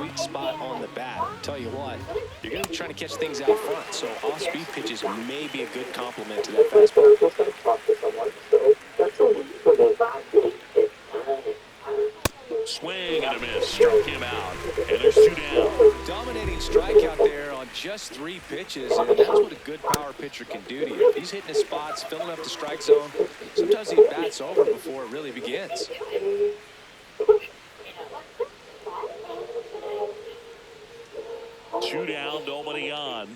sweet spot on the bat. Tell you what, you're going to be trying to catch things out front, so off-speed pitches may be a good complement to that fastball. Swing and a miss. Struck him out. And there's 2 down. Dominating strikeout there on just 3 pitches, and that's what a good power pitcher can do to you. If he's hitting his spots, filling up the strike zone, sometimes he bats over before it really begins. 2 down, nobody on.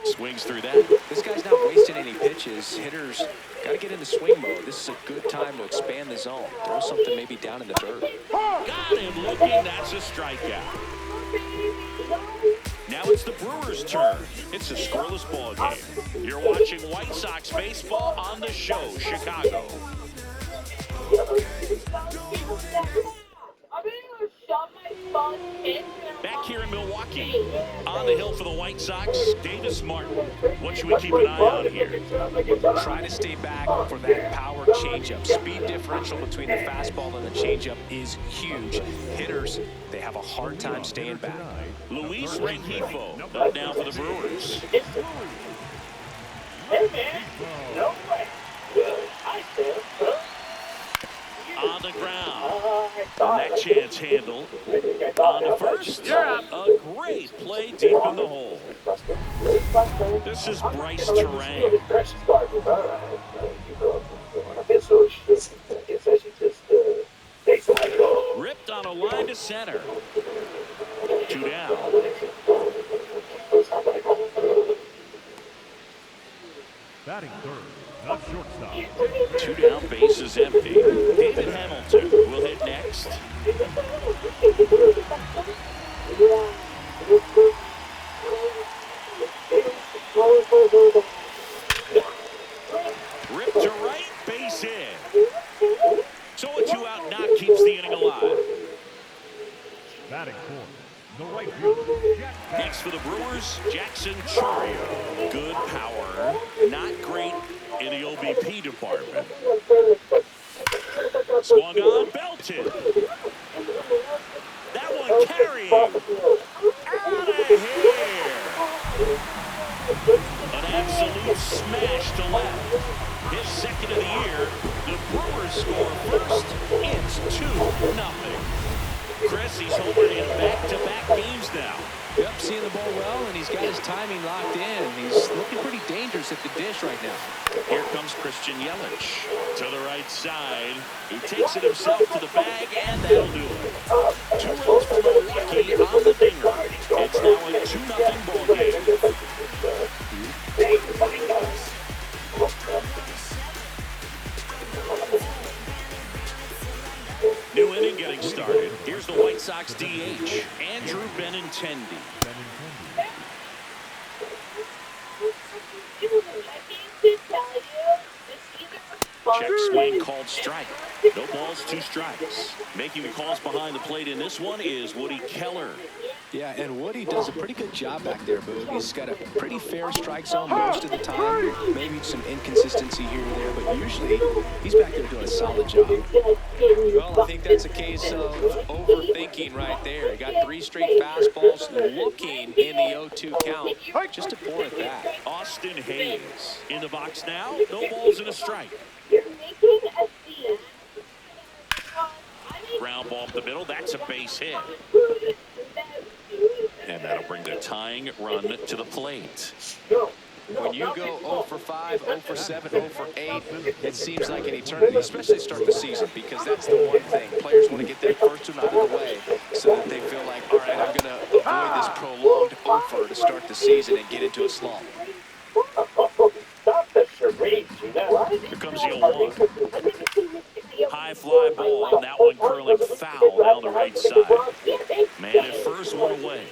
Swings through that. This guy's not wasting any pitches. Hitters got to get into swing mode. This is a good time to expand the zone. Throw something maybe down in the dirt. Got him looking. That's a strikeout. Now it's the Brewers' turn. It's a scoreless ball game. You're watching White Sox baseball on the show, Chicago. Back here in Milwaukee, on the hill for the White Sox, Davis Martin. What should we keep an eye on here? Try to stay back for that power changeup. Speed differential between the fastball and the changeup is huge. Hitters, they have a hard time staying back. Luis Rengifo up now for the Brewers. On the ground. And that chance handled. On the first. A great play deep in the hole. This is Bryce Terang. Ripped on a line to center. 2 down. Batting third, not shortstop. 2 down, base is empty. David Hamilton will hit next. Ripped to right, base hit. So a 2-out knock keeps the inning alive. Batting fourth, the right fielder. Next for the Brewers, Jackson Chourio. Good power, not great in the OBP department. Swung on, belted. That one carrying. Out of here. An absolute smash to left. His second of the year. The Brewers score first. It's 2-0. Chris, he's homered in back-to-back games now. Yep, seeing the ball well, and he's got his timing locked in. He's looking pretty dangerous at the dish right now. Here comes Christian Yelich to the right side. He takes it himself to the bag, and that'll do it. 2 runs for Milwaukee on the dinger. It's now a 2-0 ball game. New inning getting started. Here's the White Sox DH, Andrew Benintendi. Check swing called strike. No balls, 2 strikes. Making the calls behind the plate in this one is Woody Keller. Yeah, and Woody does a pretty good job back there, Boog. He's got a pretty fair strike zone most of the time. Maybe some inconsistency here and there, but usually he's back there doing a solid job. Well, I think that's a case of overthinking right there. He got 3 straight fastballs looking in the 0-2 count. Just a poor at that. Austin Hayes in the box now. No balls and a strike. Ground ball up the middle. That's a base hit. And that'll bring the tying run to the plate. When you go 0 for 5, 0 for 7, 0 for 8, it seems like an eternity, especially to start the season, because that's the one thing. Players want to get that first one out of the way so that they feel like, all right, I'm going to avoid this prolonged offer to start the season and get into a slump. Here comes the 0-1. High fly ball, and that one curling foul down the right side. Man at first, one away.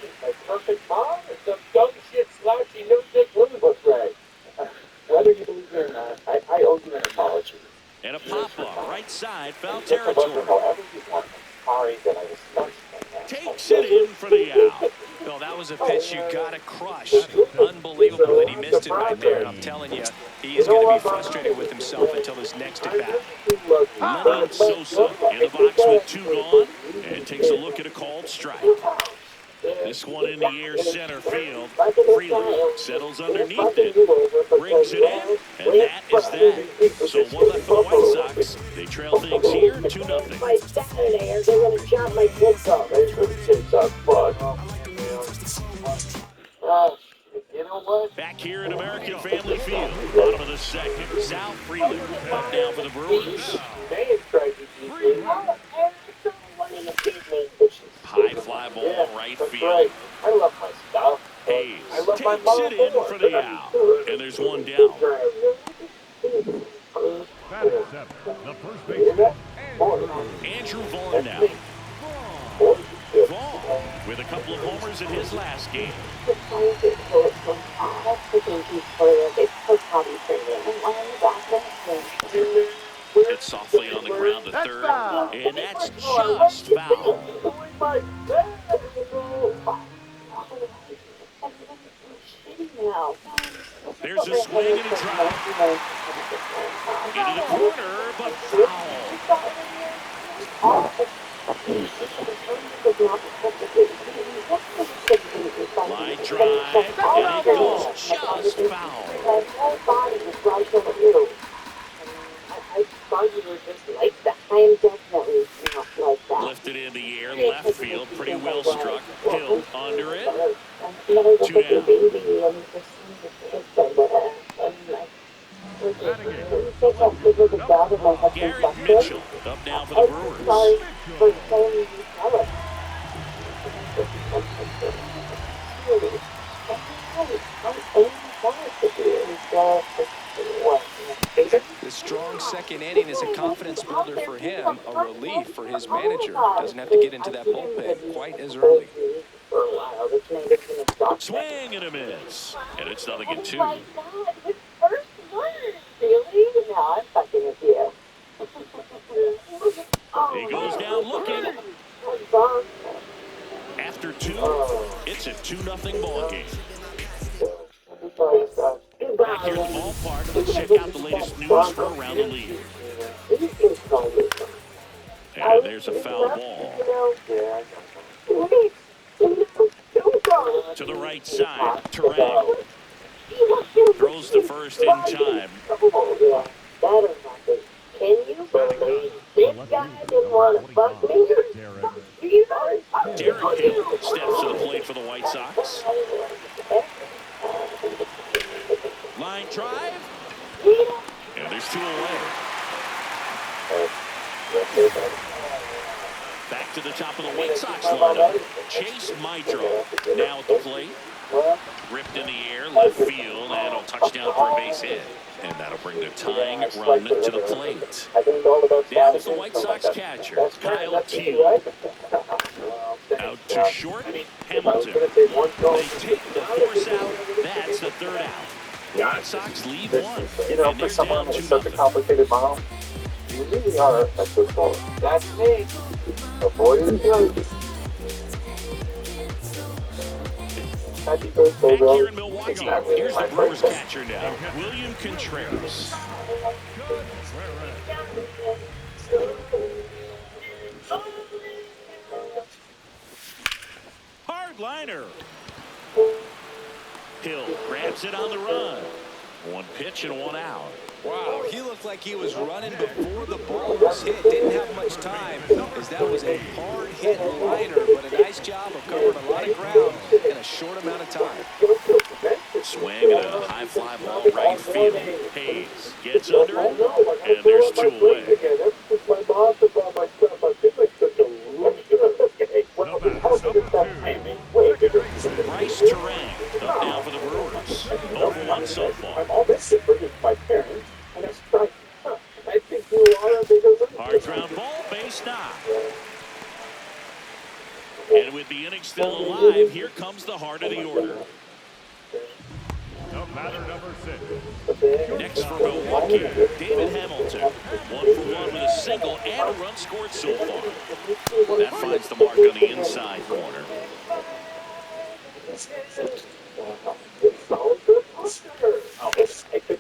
And a pop-up, right side, foul territory. Takes it in for the out. Well, that was a pitch you got to crush. Unbelievable that he missed it right there. And I'm telling you, he is going to be frustrated with himself until his next at-bat. Lenny Sosa in the box with 2 gone, and takes a look at a called strike. This one in the air center field. Freeland settles underneath it. Brings it in. And that is that. So one left for the White Sox. They trail things here 2-0. By Saturday, are they going to chop my kids off? You know what? Back here at American Family Field. Bottom of the second. Sal Freeland up now for the Brewers. High fly ball right field. I love my stuff. Hayes takes it in for the out. And there's one down. Batting seventh, the first baseman, Andrew Vaughn now. Vaughn with a couple of homers in his last game. It's softly on the ground to third. And that's just foul. There's a swing and a drop. Into the corner, but foul. Line drive, and it goes just foul. I thought you were just like that. I am definitely not like that. Lifted in the air, left field, pretty well struck. Hill under it. Two down. Garrett Mitchell up now for the Brewers. The strong second inning is a confidence builder for him, a relief for his manager. Doesn't have to get into that bullpen quite as early. Swing and a miss. And it's 0-2. Oh my God, his first word, really? No, I'm fucking with you. He goes down looking. After two, it's a 2-0 ball game. Back here at the ballpark, let's check out the latest news from around the league. And there's a foul ball. To the right side, Terang. Throws the first in time. Can you believe this guy didn't want to fuck me? Derek Hill steps to the plate for the White Sox. Line drive. And there's two away. Back to the top of the White Sox lineup. Chase Mitro now at the plate. Ripped in the air, left field, and a touchdown for a base hit. And that'll bring the tying run to the plate. Down the White Sox catcher, Kyle Teal. Out to short, Hamilton. They take the force out. That's the third out. The White Sox lead one. You know, And for they're someone down with such a 2-0. complicated mom, you really are a good boy. That's me. A boy is young. Happy birthday, Back bro. here in Milwaukee, here's the Brewers catcher now, William Contreras. Hard liner. Hill grabs it on the run. One pitch and one out. Wow, he looked like he was running before the ball was hit. Didn't have much time, as that was a hard-hit liner, but a nice job of covering a lot of ground in a short amount of time. Swing and a high fly ball right field. Hayes gets under it, and there's two away. Bryce Terang up now for the Brewers. Over one so far. Hard ground ball, base knock. And with the inning still alive, here comes the heart of the order. the batter number 6. Next for Milwaukee, David Hamilton. 1-for-1 with a single and a run scored so far. That finds the mark on the inside corner.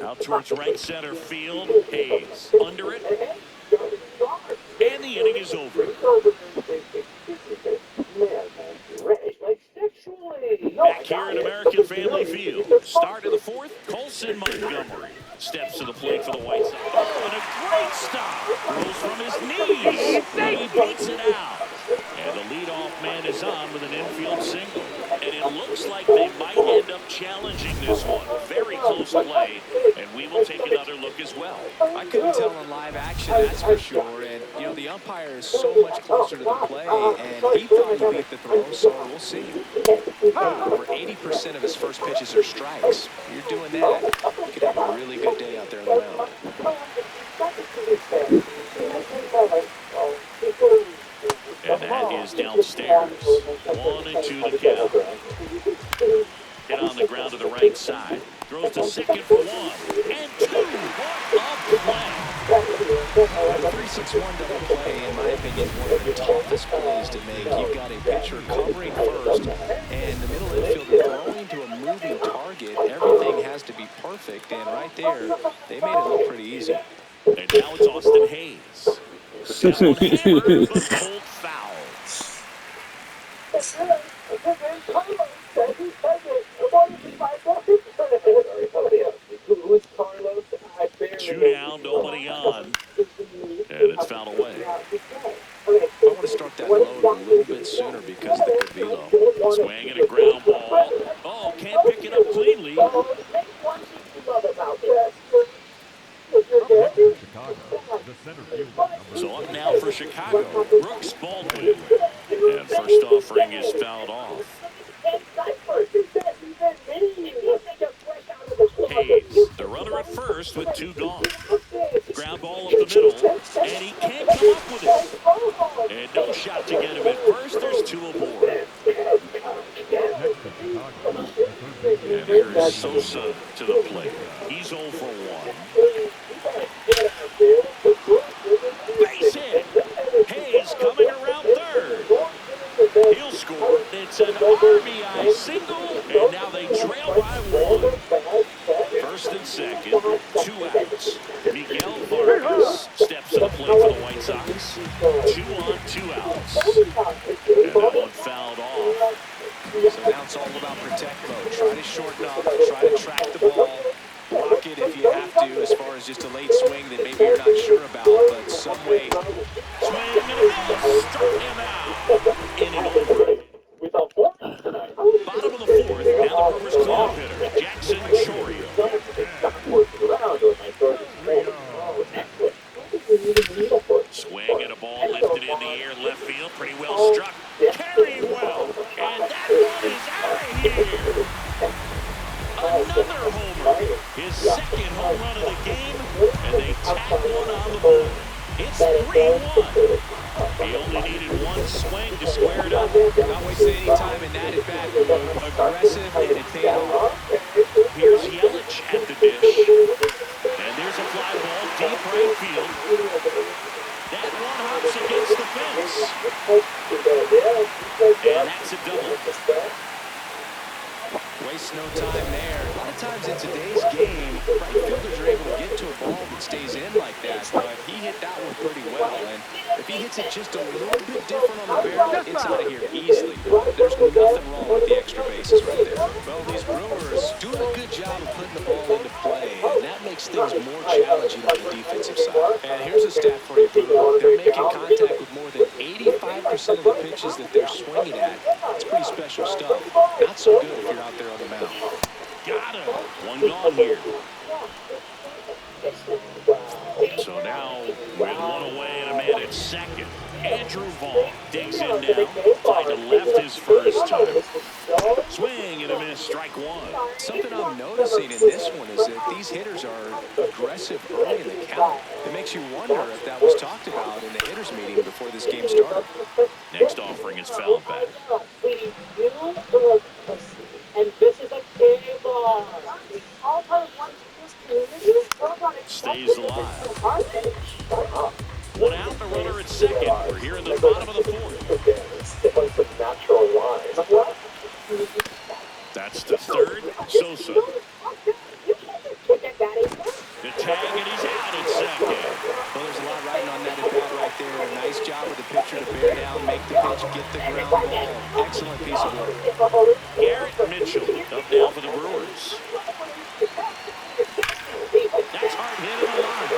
Out towards right center field. Hayes under it. And the inning is over. here at American Family Field. Start of the fourth, Colson Montgomery steps to the plate for the White Sox. Oh, and a great stop. Throws from his knees. And he beats it out. And the leadoff man is on with an infield single. And it looks like they might end up challenging this one. Very close play. And we will take another look as well. I couldn't tell on live action, that's for sure. And, you know, the umpire is so much closer to the play, and he thought he beat the throw, so we'll see. Over 80% of his first pitches are strikes. You're doing that, you could have a really good day out there on the mound. And that is downstairs. 1-2 to count. Hit on the ground to the right side. Throws to second for 1 and 2. What a play. The 3-6-1 double play, in my opinion, is one of the toughest plays to make. You've got a pitcher covering first, and the middle infielder throwing to a moving target. Everything has to be perfect, and right there, they made it look pretty easy. And now it's Austin Hayes. Hammer, but pulled foul. Two down, nobody on. And it's fouled away. I want to start that load a little bit sooner because of the good velo. Swing and a ground ball. Oh, can't pick it up cleanly. Chicago, the center fielder. So up now for Chicago, Brooks Baldwin. And first offering is fouled off. Hayes, the runner at first with 2 gone. Ground ball up the middle, and he can't come up with it. And no shot to get him at first. There's 2 aboard. And here's Sosa to the plate. He's 0 for 1. Base hit. Hayes coming around third. He'll score. It's an RBI single, and now they trail by 1. First and second, 2 outs. Miguel Vargas steps to the plate for the White Sox. 2 on, 2 outs. And that one fouled off. So now it's all about protect mode. Try to shorten up, try to track the ball, block it if you have to, as far as just a late swing that maybe you're not sure about, but some way. Swing and a miss. Struck him out. Inning over. Bottom of the fourth, now the Brewers cleanup hitter, Jackson Chorio. Swing and a ball lifted in the air, left field, pretty well struck. Carrying well, and that one is out of here. Another homer, his second home run of the game, and they tack one on the board. It's 3-1. He only needed 1 swing to square it up. Not wasting any time in that at bat. Aggressive, and it paid off. Here's Yelich at the dish. And there's a fly ball deep right field. That one hops against the fence. And that's a double. Waste no time there. A lot of times in today's game, right fielders are able to get to a ball that stays in like that, but he hit that one pretty well. And if he hits it just a little bit different on the barrel, it's out of here easily. There's nothing wrong with the extra bases right there. Well, these Brewers doing a good job of putting the ball into play, and that makes things more challenging on the defensive side. And here's a stat for you, Brewer. They're making contact with more than 85% of the pitches that they're swinging at. It's pretty special stuff. Not so good if you're out there on the mound. Got him. 1 gone here. So now with 1 away and a man at second. Andrew Vaughn digs in now. Tried to left his first time. Swing and a miss, strike 1. Something I'm noticing in this one is that these hitters are aggressive early in the count. It makes you wonder if that was talked about in the hitters meeting before this game started. Next offering is fouled back. And this is a K-ball. Stays alive. 1 out, the runner at second. We're here in the bottom of the fourth. That's the third. Sosa. The tag, and he's out at second. Well, there's a lot riding on that at bat right there. A nice job with the pitcher to bear down, make the pitch, get the ground ball. Excellent piece of work. Garrett Mitchell up now for the Brewers. That's hard hit in the line.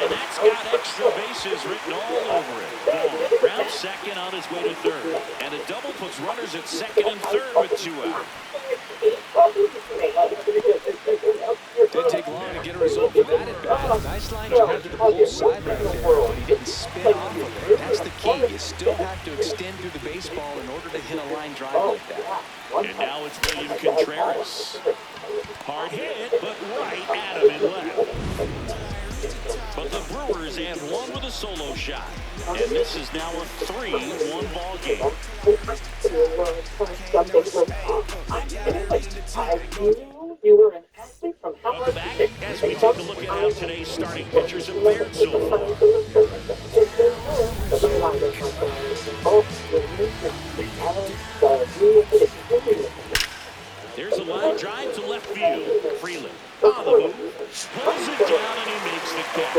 And that's got extra bases written all over it. Ball round second on his way to third. And a double puts runners at second and third with 2 out. Didn't take long to get a result for that at bat. Nice line drive to the pull side right there, but he didn't spin off of it. That's the key. You still have to extend through the baseball in order to hit a line drive like that. And now it's William Contreras. Hard hit, but right at him in left. But the Brewers add one with a solo shot. And this is now a 3-1 ball game. Welcome back as we take a look at how today's starting pitchers have fared so far. There's a line drive to left field. Freeland on the move. Pulls it down and he makes the catch.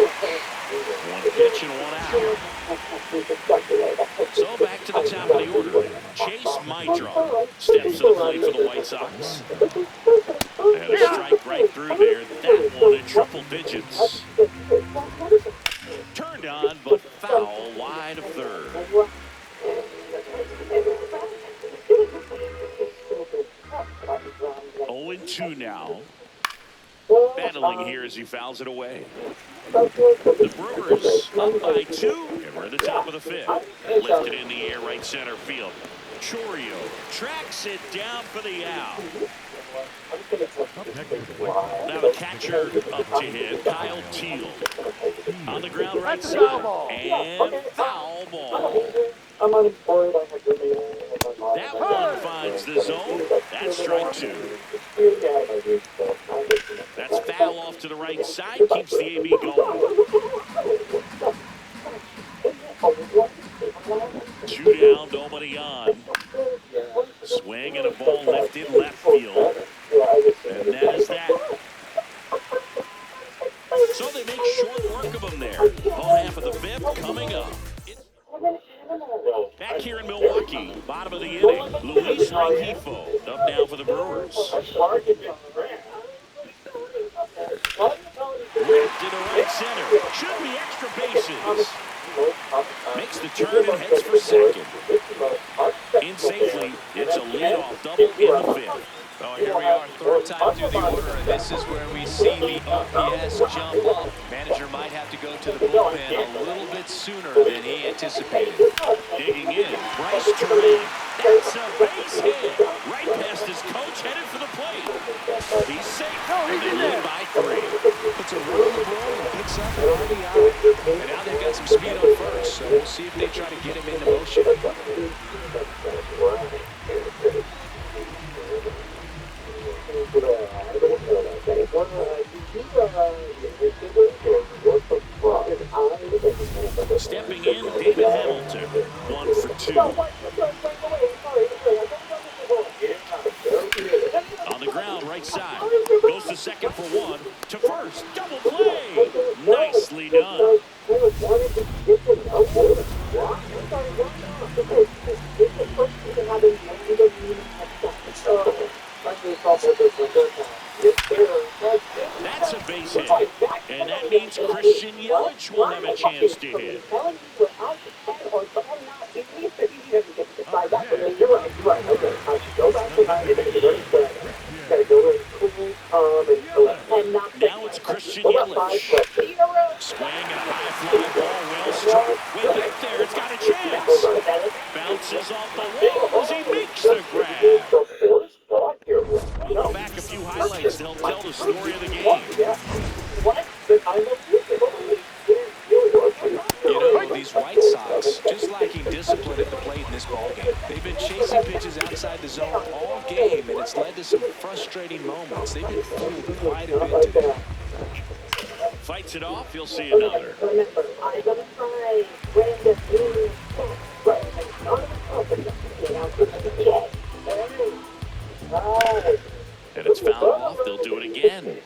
1 pitch and 1 out. So back to the top of the order. Chase Maidron steps to the plate for the White Sox. And a strike right through there. That one in triple digits. Turned on, but foul wide of third. 0-2 now. Battling here as he fouls it away. The Brewers up by 2, and we're at the top of the 5th. Lifted in the air, right center field. Chorio tracks it down for the out. Now the catcher up to hit, Kyle Teal. On the ground right side, and foul ball. That one finds the zone. That's strike 2. That's foul off to the right side, keeps the AB going. 2 down, nobody on. Swing and a ball lifted left field. And that is that. So they make short work of him there. Whole half of the 5th coming up. Back here in Milwaukee, bottom of the inning, Luis Rengifo up now for the Brewers. Ripped to the right center. Should be extra bases. Makes the turn and heads for second. In safely, it's a leadoff double in the 5th. Oh, here we are, 3rd time through the order, and this is where we see the OPS jump up. Manager might have to go to the bullpen a little bit sooner than he anticipated. Digging in, Bryce Terrain. That's a base hit. Right past his coach, headed for the plate. He's safe, and they lead by 3. Puts a run on the board and picks up an RBI. And now they've got some speed on first, so we'll see if they try to get him into motion. Stepping in, David Hamilton, 1 for 2. On the ground, right side. Goes to second for 1. To first, double play. Nicely done. That's a base hit. And that means Christian Yelich will have a chance to hit. Now it's Christian Yelich. Swing and a high fly ball, well struck. Way back there, it's got a chance. Bounces off the wall as he makes the grab. We'll go back a few highlights. They'll tell the story of the game. You know, these White Sox, just lacking discipline at the plate in this ballgame. They've been chasing pitches outside the zone all game, and it's led to some frustrating moments. They've been fooled quite a bit today. Fights it off, you'll see another. And it's fouled off, they'll do it again.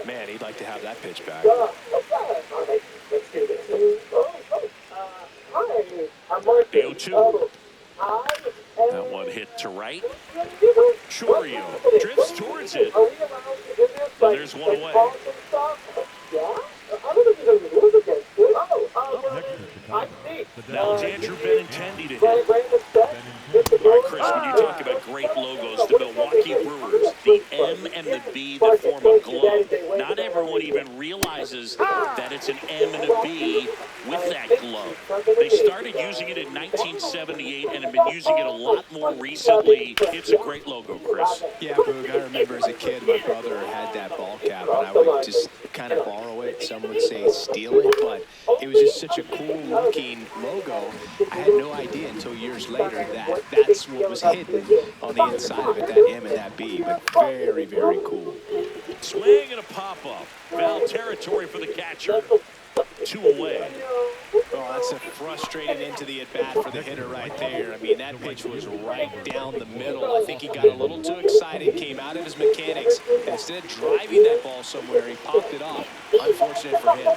Man, he'd like to have that pitch back. The 0-2. That one hit to right. Chorio drifts towards it. Are we allowed to do this? And there's one away. Balls and stuff? Yeah? I don't know if you're going to lose against it. Up next for I Chicago, see. the Now it's Denver Andrew Nuggets. Benintendi to hit. Brandon set. All right, Chris, when you talk about great logos, the Milwaukee Brewers, the M and the B that form a glove, not everyone even realizes that it's an M and a B with that glove. They started using it in 1978 and have been using it a lot more recently. It's a great logo, Chris. Yeah, Boog, I remember as a kid, my brother had that ball cap, and I would just kind of borrow it. Some would say steal it, but it was just such a cool-looking logo. I had no idea until years later that that's what was hidden on the inside of it, that M and that B, but very, very cool. Swing and a pop-up. Foul territory for the catcher. 2 away. Oh, that's a frustrating into the at-bat for the hitter right there. I mean, that pitch was right down the middle. I think he got a little too excited, came out of his mechanics, and instead of driving that ball somewhere, he popped it off. Unfortunate for him.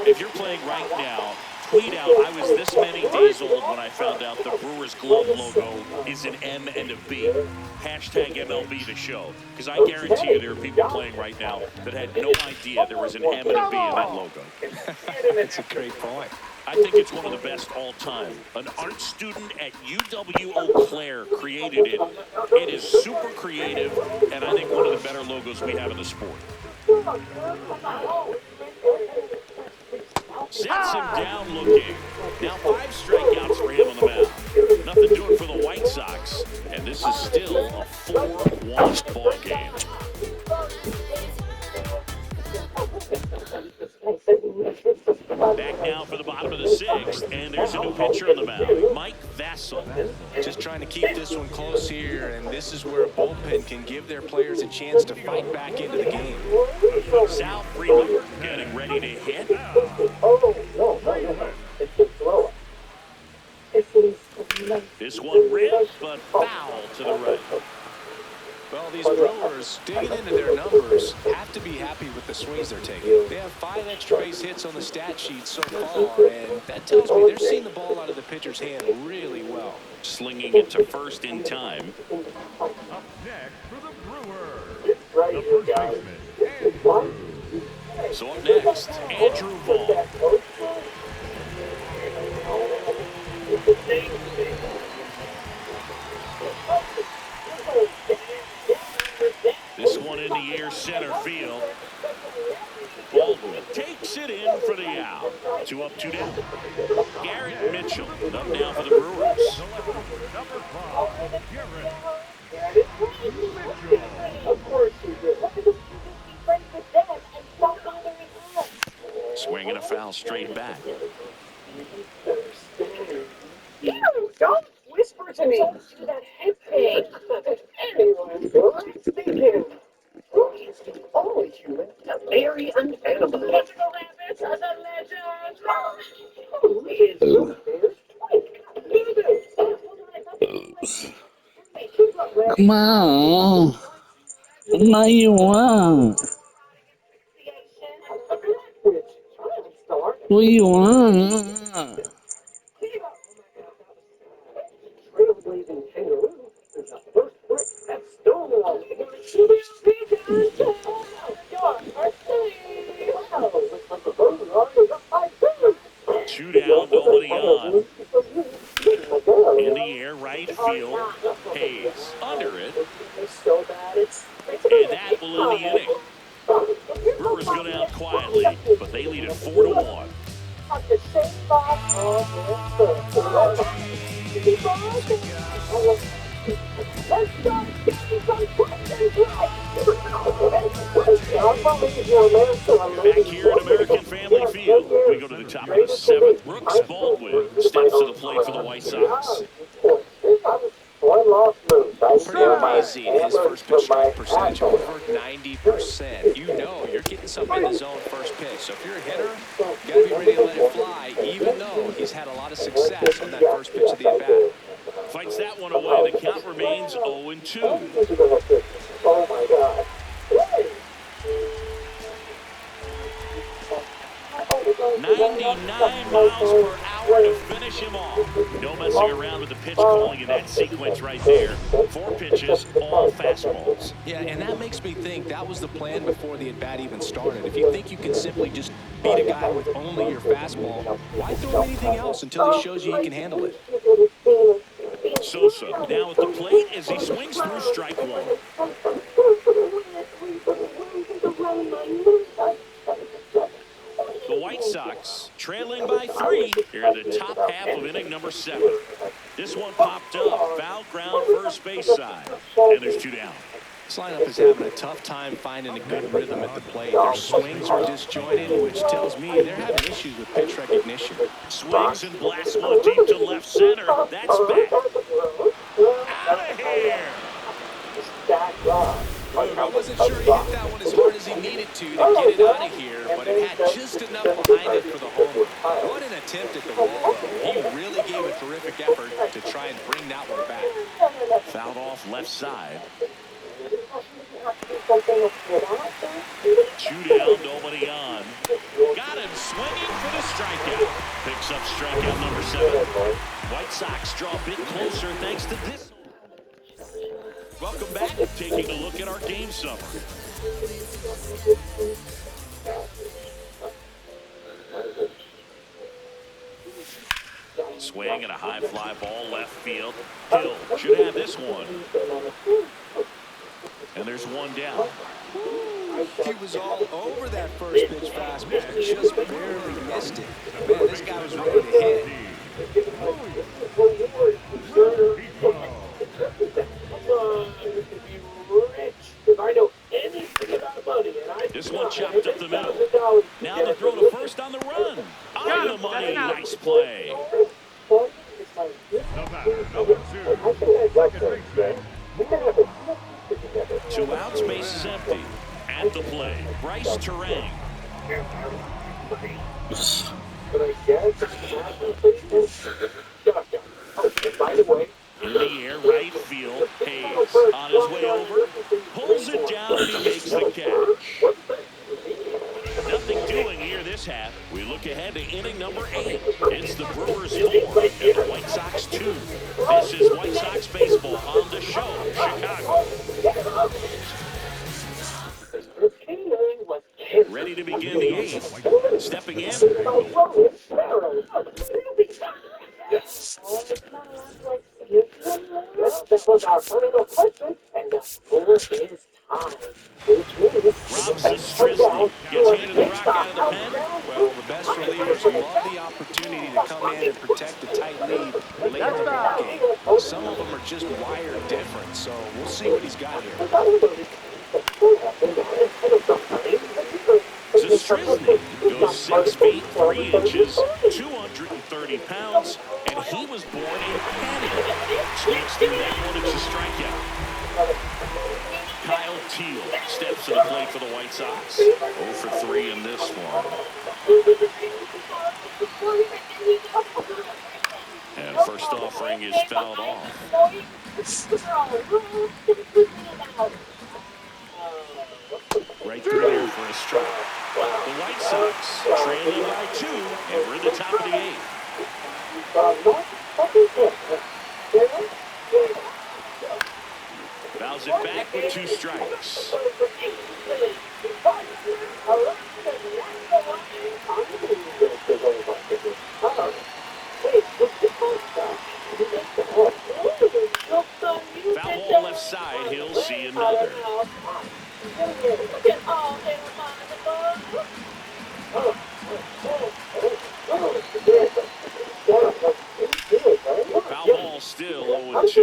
If you're playing right now, tweet out, I was this many days old when I found out the Brewers glove logo is an M and a B. Hashtag MLB the show. Because I guarantee you there are people playing right now that had no idea there was an M and a B in that logo. That's a great point. I think it's one of the best all time. An art student at UW-Eau Claire created it. It is super creative, and I think one of the better logos we have in the sport. Sets him down looking. Now 5 strikeouts for him on the mound. Nothing doing for the White Sox. And this is still a 4-1 ball game. Back now for the bottom of the 6th. And there's a new pitcher on the mound. Mike Vassell. Just trying to keep this one close here, and this is where a bullpen can give their players a chance to fight back into the game. Sal Freeman getting ready to hit. This one ripped, but foul to the right. Well, these Brewers, digging into their numbers, have to be happy with the swings they're taking. They have 5 extra base hits on the stat sheet so far, and that tells me they're seeing the ball out of the pitcher's hand really well. Slinging it to first in time. Up next for the Brewers, the first baseman, Andrew. So up next, Andrew Vaughn. This one in the air center field. Baldwin takes it in for the out. 2 up, 2 down. Garrett Mitchell up now for the Brewers. Number 5, Garrett Mitchell. Of course you do. Look at this. He's friends with them and stop bothering us. Swinging a foul straight back. Ew, don't whisper to me. Don't do that head thing. Anyway, let's begin. Who is the only human to marry an animal? Magical rabbits are the legend. Who is the Come on. What do you want? What do you want? Trailblazing kangaroo is the first brick at Stonewall. Two down, nobody on. In the air, right field. Hayes under it. And that will end the inning. Brewers go down quietly, but they lead it 4-1. Back here at American Family Field, we go to the top of the 7th. Brooks Baldwin steps to the plate for the White Sox. Pretty amazing, his first pitch strike percentage, over 90%. You know you're getting something in the zone first pitch. So if you're a hitter, you got to be ready to let it fly, even though he's had a lot of success on that first pitch of the at-bat. Fights that one away. The count remains 0-2. Oh my God. 99 miles per hour. power to finish him off. No messing around with the pitch calling in that sequence right there. 4 pitches, all fastballs. Yeah, and that makes me think that was the plan before the at-bat even started. If you think you can simply just beat a guy with only your fastball, why throw him anything else until he shows you he can handle it? Sosa now at the plate as he swings through strike one. The White Sox trailing by 3 here in the top half of inning number 7. This one popped up, foul ground first base side, and there's 2 down. This lineup is having a tough time finding a good rhythm at the plate. Their swings are disjointed, which tells me they're having issues with pitch recognition. Swings and blasts one deep to left center. That's back. Out of here. I wasn't sure he hit that one as hard as he needed to get it out of here, but it had just enough behind it for the homer. What an attempt at the wall, though. He really gave a terrific effort to try and bring that one back. Fouled off left side. 2 down, nobody on. Got him swinging for the strikeout. Picks up strikeout number 7. White Sox draw a bit closer thanks to this. Welcome back. Taking a look at our game summary. Swing and a high fly ball left field. Hill should have this one. And there's 1 down. He was all over that first pitch fastball, just barely missed it. Man, this guy was ready to hit. This one chopped up the middle. Now the throw to first on the run. On the money. Nice play. The batter, number 2, second baseman. 2 outs, base is empty. At the plate, Bryce Terang. In the air, right field. Hayes on his way over. Pulls it down and he makes the catch. Nothing doing here this half. We look ahead to inning number 8. It's the Brewers 4 and the White Sox 2. This is White Sox baseball on the show, Chicago. Ready to begin the 8th. Stepping in. This was our final question, and the score is tied. Robs the Strisley. Gets handed the rock out of the pen. Well, the best relievers love the opportunity to come in and protect a tight lead late in the ball game. Some of them are just wired different, so we'll see what he's got here. Strisley goes 6 feet 3 inches, 230 pounds, and he was born in Canada. Swings through that one, it's a strikeout. Kyle Teal steps to the plate for the White Sox. 0 for 3 in this one. And first offering is fouled off. Right through there for a strike. The White Sox trailing by 2, and we're in the top of the 8th. Fouls it back with 2 strikes. Foul ball left side, he'll see another. Foul ball still 0-2.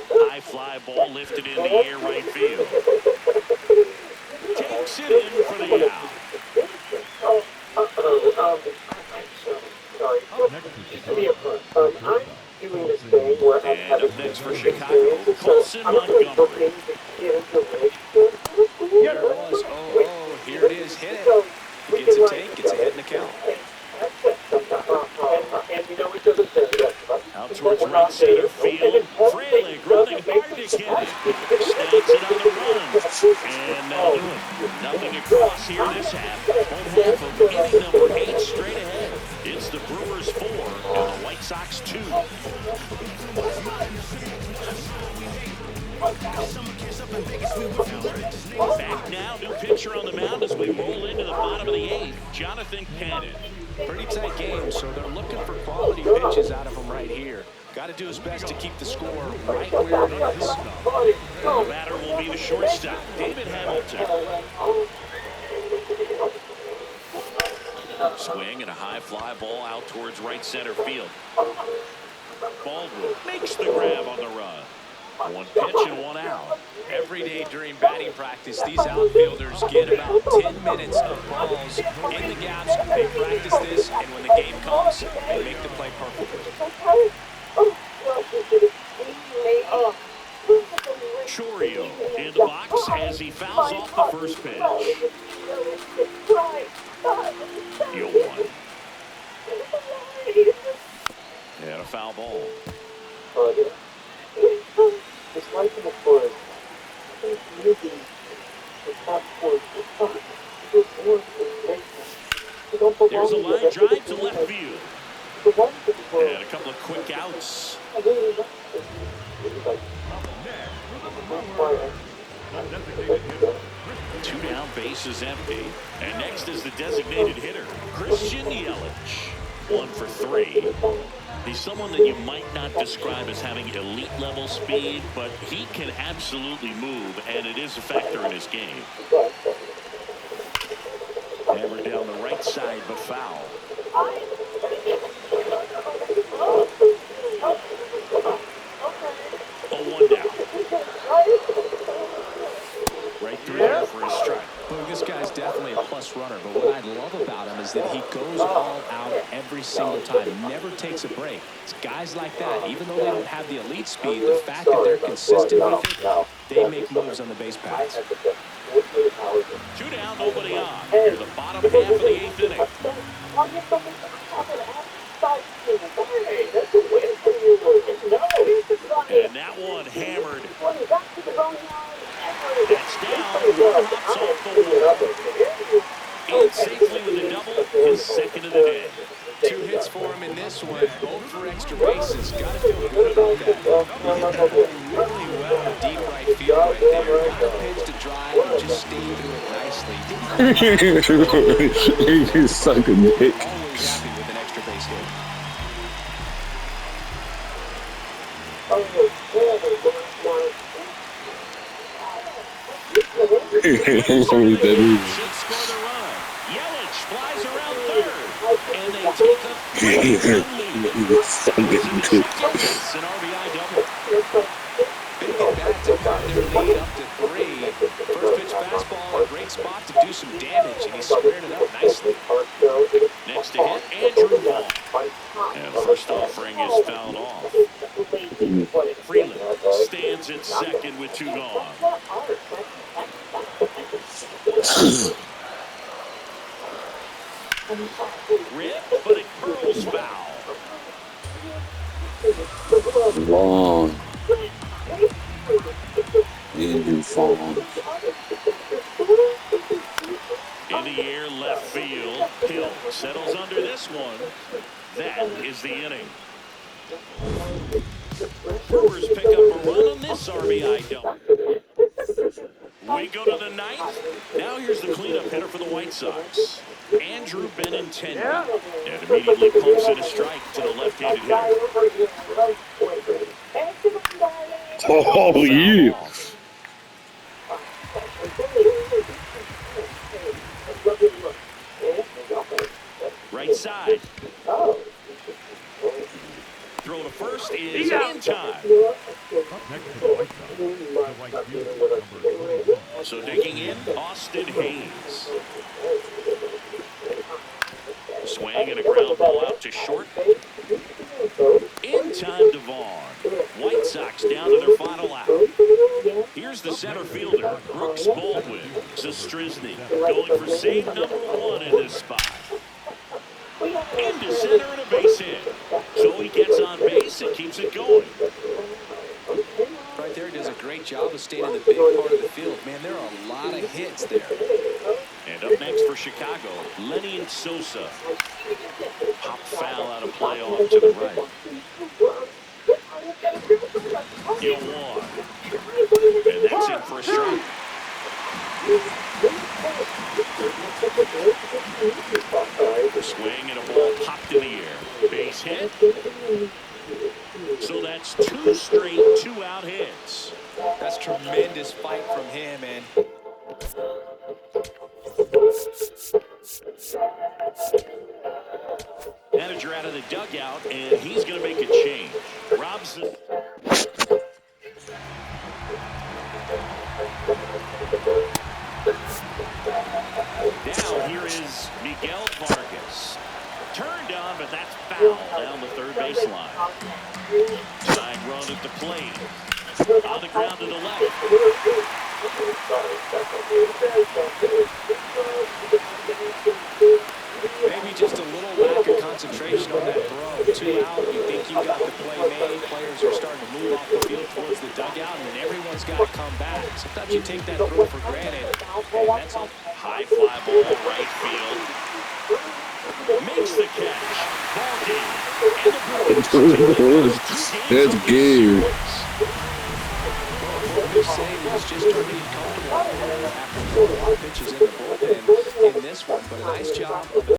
High fly ball lifted in the air right field. Takes it in for the out. And up next for Chicago, Colson Montgomery. Here it was. Oh, here it is. Hit it. Gets a take, gets ahead in the count. Out to towards right center field. Frelick running hard to get it. Snags it on the run. And that'll do it. Nothing across here this half. Home half of inning number 8 straight ahead. It's the Brewers 4 and the White Sox 2. Back now, new pitcher on the mound as we roll into the bottom of the 8th. Jonathan Cannon. Pretty tight game, so they're looking for quality pitches out of him right here. Got to do his best to keep the score right where it is. The batter will be the shortstop, David Hamilton. Swing and a high fly ball out towards right center field. Baldwin makes the grab on the run. One pitch and one out. Every day during batting practice, these outfielders get about 10 minutes of balls in the gaps. They practice this, and when the game comes, they make the play perfectly. Chorio in the box as he fouls off the first pitch. 0-1. And a foul ball. It's like in the forest. I think maybe the top forest is top. It's more basement. There's a line drive to left field. And a couple of quick outs. Two down, bases empty. And next is the designated hitter, Christian Yelich. 1 for 3. He's someone that you might not describe as having elite level speed, but he can absolutely move, and it is a factor in his game. Hammered down the right side, but foul. 0-1 down. Right through there for his strike. Well, this guy's definitely a plus runner, but what I love about him is that he goes all out every single time, never takes a break. It's guys like that, even though they don't have the elite speed, the fact that they're consistent with it, they make moves on the base paths. 2 down, nobody on. Here's the bottom half of the 8th inning. And that one hammered. That's down. One hops off the wall. In safely with a double, his second of the day. 2 hits for him in this one, both for extra bases. Got to feel good about that. He hit that one really well in deep right field right there. Got a pitch to drive and just stayed through it nicely. He's sucking dick. Always happy with an extra base hit. Should score the run. Yelich flies around third. And they take a 3-1 lead. It's an RBI double. Big at bat to cut their lead up to 3. First pitch fastball, a great spot to do some damage, and he squared it up nicely. Next to hit, Andrew Vaughn. And first offering is fouled off. Freeland stands at second with 2 gone. Rip, but it curls foul. Long. Andrew Vaughn. In the air, left field. Hill settles under this one. That is the inning. Brewers pick up a run on this RBI double. We go to the 9th. Now here's the cleanup hitter for the White Sox, Andrew Benintendi. And immediately pumps in a strike to the left-handed hitter. Oh, yeah. Right side. Throw to first is in time. So digging in, Austin Hayes. Swing and a ground ball out to short. In time to Vaughn. White Sox down to their final out. Here's the center fielder, Brooks Baldwin. Zastrisny going for save number 1 in this spot. Into center and a base hit. So he gets on base and keeps it going. Right there, he does a great job of staying in the big part of the field. Man, there are a lot of hits there. And up next for Chicago, Lenny and Sosa. Pop foul out of play off to the right. 0-1. And that's in for a strike. Swing and a ball popped in the air. Base hit. So that's 2 straight 2-out hits. That's tremendous fight from him, and Manager out of the dugout, and he's going to make a change. Robson. Now here is Miguel Vargas. Turned on, but that's foul down the third baseline. Side run at the plate. On the ground to the left. maybe just a little lack of concentration on that throw. 2 out, you think you got the play made. Players are starting to move off the field towards the dugout, and then everyone's got to come back. Sometimes you take that throw for granted, and that's a High fly ball right field. Makes the catch. Ball game. And the Brewers That's good. What we're saying is just being comfortable after throwing pitches in the bullpen in this one, but a nice job of